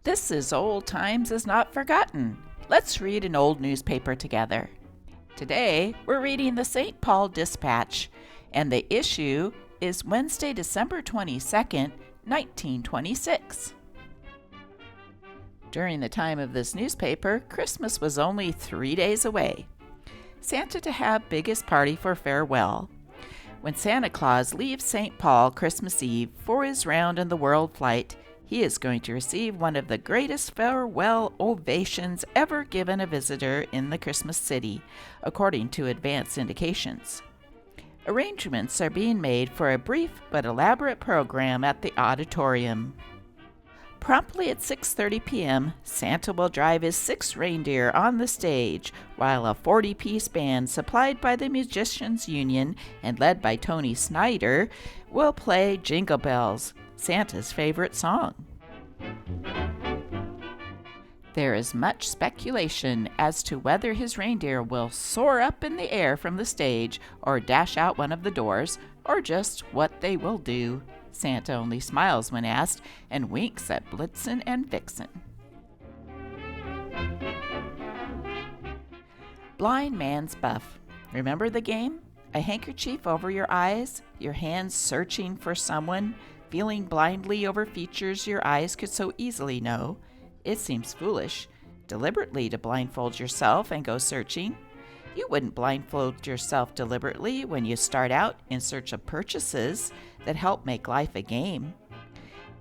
This is Old Times is Not Forgotten. Let's read an old newspaper together. Today, we're reading the St. Paul Dispatch, and the issue is Wednesday, December 22nd, 1926. During the time of this newspaper, Christmas was only 3 days away. Santa to have biggest party for farewell. When Santa Claus leaves St. Paul Christmas Eve for his round in the world flight, he is going to receive one of the greatest farewell ovations ever given a visitor in the Christmas city, according to advance indications. Arrangements are being made for a brief but elaborate program at the auditorium. Promptly at 6:30 p.m., Santa will drive his 6 reindeer on the stage, while a 40-piece band supplied by the Musicians Union and led by Tony Snyder will play Jingle Bells, Santa's favorite song. There is much speculation as to whether his reindeer will soar up in the air from the stage or dash out one of the doors, or just what they will do. Santa only smiles when asked and winks at Blitzen and Vixen. Blind Man's Buff. Remember the game? A handkerchief over your eyes, your hands searching for someone, feeling blindly over features your eyes could so easily know. It seems foolish, deliberately to blindfold yourself and go searching. You wouldn't blindfold yourself deliberately when you start out in search of purchases that help make life a game.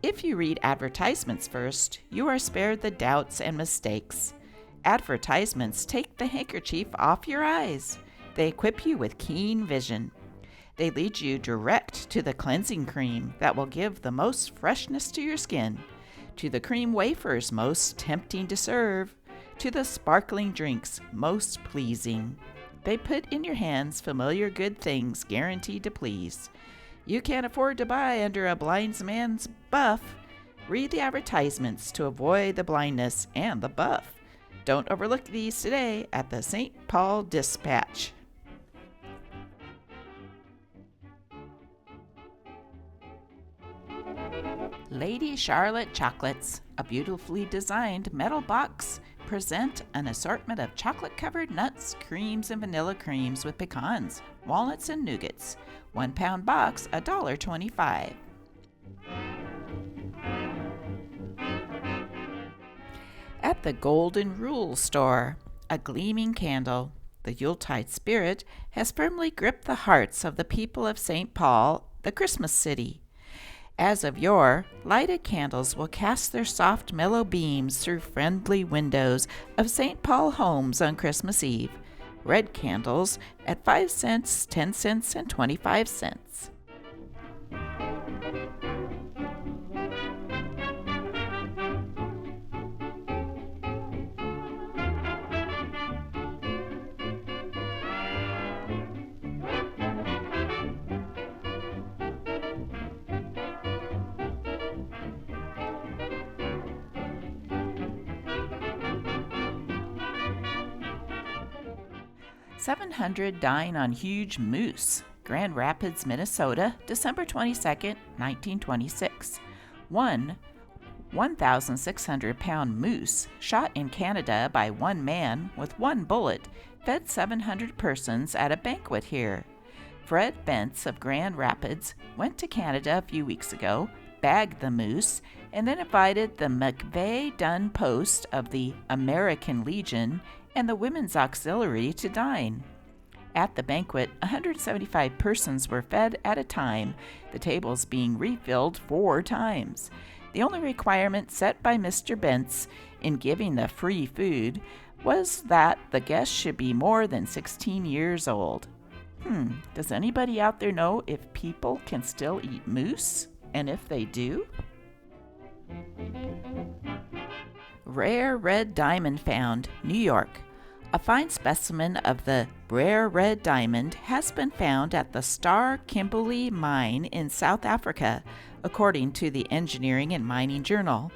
If you read advertisements first, you are spared the doubts and mistakes. Advertisements take the handkerchief off your eyes. They equip you with keen vision. They lead you direct to the cleansing cream that will give the most freshness to your skin, to the cream wafers most tempting to serve, to the sparkling drinks most pleasing. They put in your hands familiar good things guaranteed to please. You can't afford to buy under a blind man's buff. Read the advertisements to avoid the blindness and the buff. Don't overlook these today at the St. Paul Dispatch. Lady Charlotte Chocolates, a beautifully designed metal box, present an assortment of chocolate-covered nuts, creams, and vanilla creams with pecans, walnuts, and nougats. 1 pound box, $1.25. At the Golden Rule Store, a gleaming candle. The Yuletide spirit has firmly gripped the hearts of the people of St. Paul, the Christmas city. As of yore, lighted candles will cast their soft, mellow beams through friendly windows of St. Paul homes on Christmas Eve. Red candles at 5 cents, 10 cents, and 25 cents. $700 Dine on Huge Moose, Grand Rapids, Minnesota, December 22nd, 1926. One 1,600-pound moose shot in Canada by one man with one bullet fed 700 persons at a banquet here. Fred Bentz of Grand Rapids went to Canada a few weeks ago, bagged the moose, and then invited the McVeigh Dunn Post of the American Legion and the Women's Auxiliary to dine. At the banquet, 175 persons were fed at a time, the tables being refilled 4 times. The only requirement set by Mr. Bentz in giving the free food was that the guests should be more than 16 years old. Does anybody out there know if people can still eat moose? And if they do? Rare red diamond found, New York. A fine specimen of the rare red diamond has been found at the Star Kimberley mine in South Africa, according to the Engineering and Mining Journal.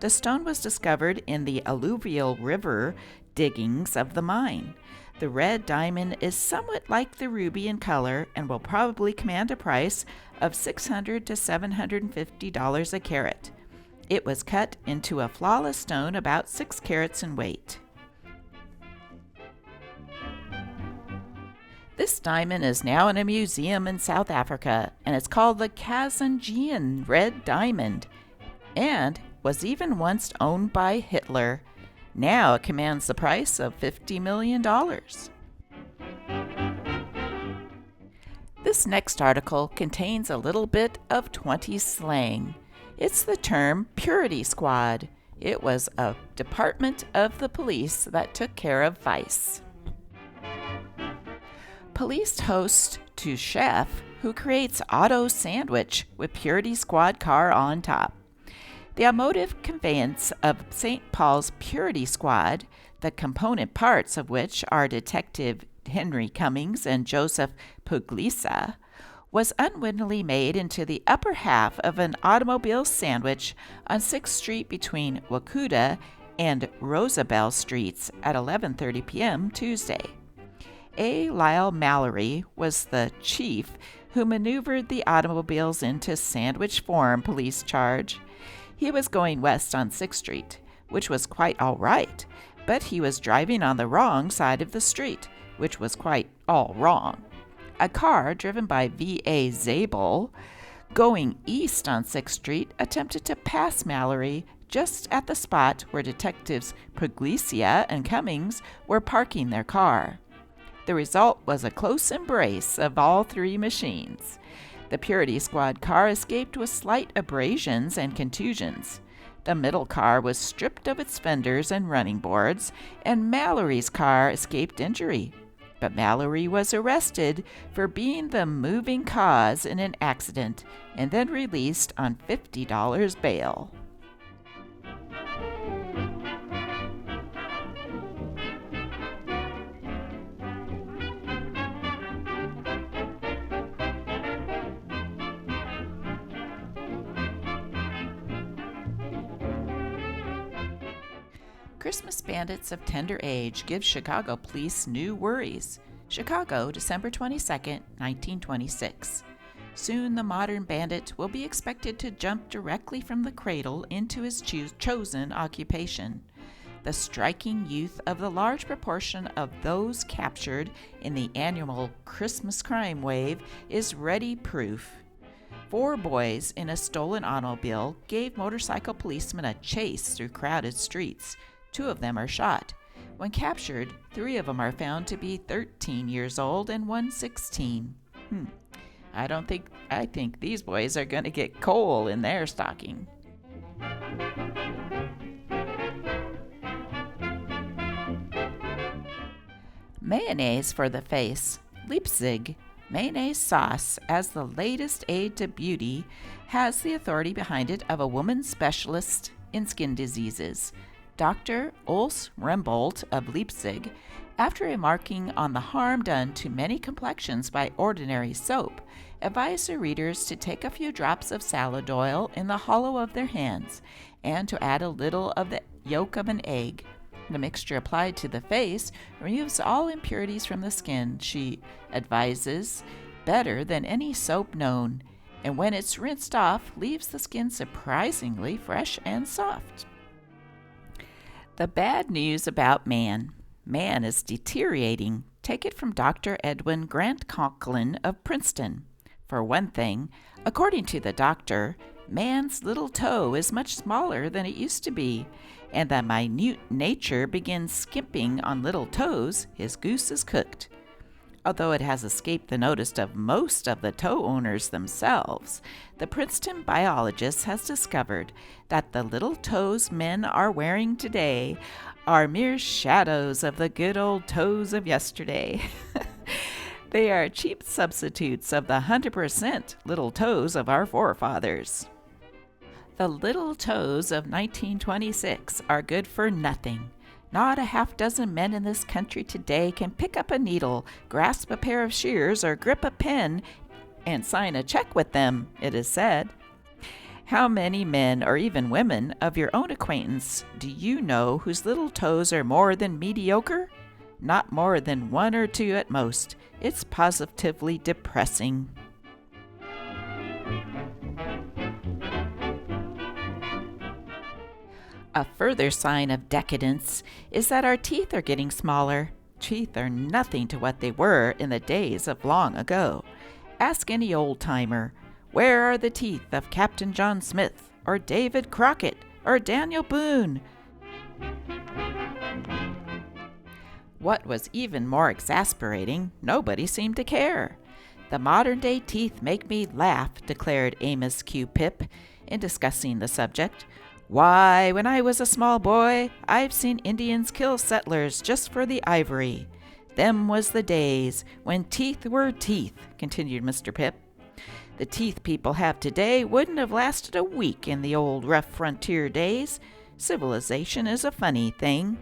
The stone was discovered in the alluvial river diggings of the mine. The red diamond is somewhat like the ruby in color and will probably command a price of $600 to $750 a carat. It was cut into a flawless stone about 6 carats in weight. This diamond is now in a museum in South Africa, and it's called the Kazanjian Red Diamond, and was even once owned by Hitler. Now it commands the price of $50 million. This next article contains a little bit of 20s slang. It's the term Purity Squad. It was a department of the police that took care of vice. Police host to chef who creates auto sandwich with Purity Squad car on top. The automotive conveyance of St. Paul's Purity Squad, the component parts of which are Detective Henry Cummings and Joseph Puglisa, was unwittingly made into the upper half of an automobile sandwich on 6th Street between Wakuda and Rosabelle Streets at 11:30 p.m. Tuesday. A. Lyle Mallory was the chief who maneuvered the automobiles into sandwich form, police charge. He was going west on 6th Street, which was quite all right, but he was driving on the wrong side of the street, which was quite all wrong. A car driven by V.A. Zabel going east on 6th Street attempted to pass Mallory just at the spot where Detectives Puglisia and Cummings were parking their car. The result was a close embrace of all three machines. The Purity Squad car escaped with slight abrasions and contusions. The middle car was stripped of its fenders and running boards, and Mallory's car escaped injury. But Mallory was arrested for being the moving cause in an accident and then released on $50 bail. Christmas bandits of tender age give Chicago police new worries. Chicago, December 22, 1926. Soon the modern bandit will be expected to jump directly from the cradle into his chosen occupation. The striking youth of the large proportion of those captured in the annual Christmas crime wave is ready proof. 4 boys in a stolen automobile gave motorcycle policemen a chase through crowded streets. 2 of them are shot. When captured, 3 of them are found to be 13 years old and 1 16. I think these boys are going to get coal in their stocking. Mayonnaise for the face. Leipzig. Mayonnaise sauce, as the latest aid to beauty, has the authority behind it of a woman specialist in skin diseases. Dr. Ulse Rembold of Leipzig, after remarking on the harm done to many complexions by ordinary soap, advised her readers to take a few drops of salad oil in the hollow of their hands and to add a little of the yolk of an egg. The mixture applied to the face removes all impurities from the skin, she advises, better than any soap known, and when it's rinsed off, leaves the skin surprisingly fresh and soft. The bad news about man. Man is deteriorating. Take it from Dr. Edwin Grant Conklin of Princeton. For one thing, according to the doctor, man's little toe is much smaller than it used to be, and the minute nature begins skimping on little toes, his goose is cooked. Although it has escaped the notice of most of the toe owners themselves, the Princeton biologist has discovered that the little toes men are wearing today are mere shadows of the good old toes of yesterday. They are cheap substitutes of the 100% little toes of our forefathers. The little toes of 1926 are good for nothing. Not a half-dozen men in this country today can pick up a needle, grasp a pair of shears, or grip a pen and sign a check with them, it is said. How many men, or even women, of your own acquaintance do you know whose little toes are more than mediocre? Not more than 1 or 2 at most. It's positively depressing. A further sign of decadence is that our teeth are getting smaller. Teeth are nothing to what they were in the days of long ago. Ask any old-timer, where are the teeth of Captain John Smith, or David Crockett, or Daniel Boone? What was even more exasperating, nobody seemed to care. The modern-day teeth make me laugh, declared Amos Q. Pip in discussing the subject. Why, when I was a small boy, I've seen Indians kill settlers just for the ivory. Them was the days when teeth were teeth, continued Mr. Pip. The teeth people have today wouldn't have lasted a week in the old rough frontier days. Civilization is a funny thing.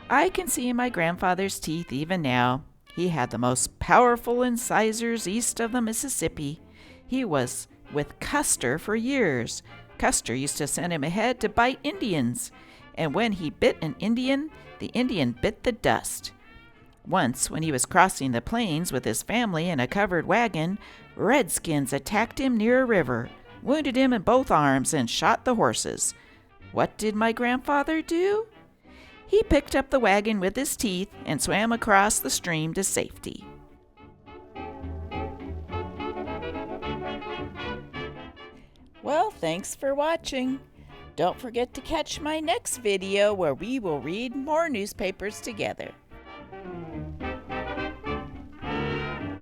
I can see my grandfather's teeth even now. He had the most powerful incisors east of the Mississippi. He was with Custer for years. Custer used to send him ahead to bite Indians, and when he bit an Indian, the Indian bit the dust. Once, when he was crossing the plains with his family in a covered wagon, redskins attacked him near a river, wounded him in both arms, and shot the horses. What did my grandfather do? He picked up the wagon with his teeth and swam across the stream to safety. Well, thanks for watching. Don't forget to catch my next video where we will read more newspapers together.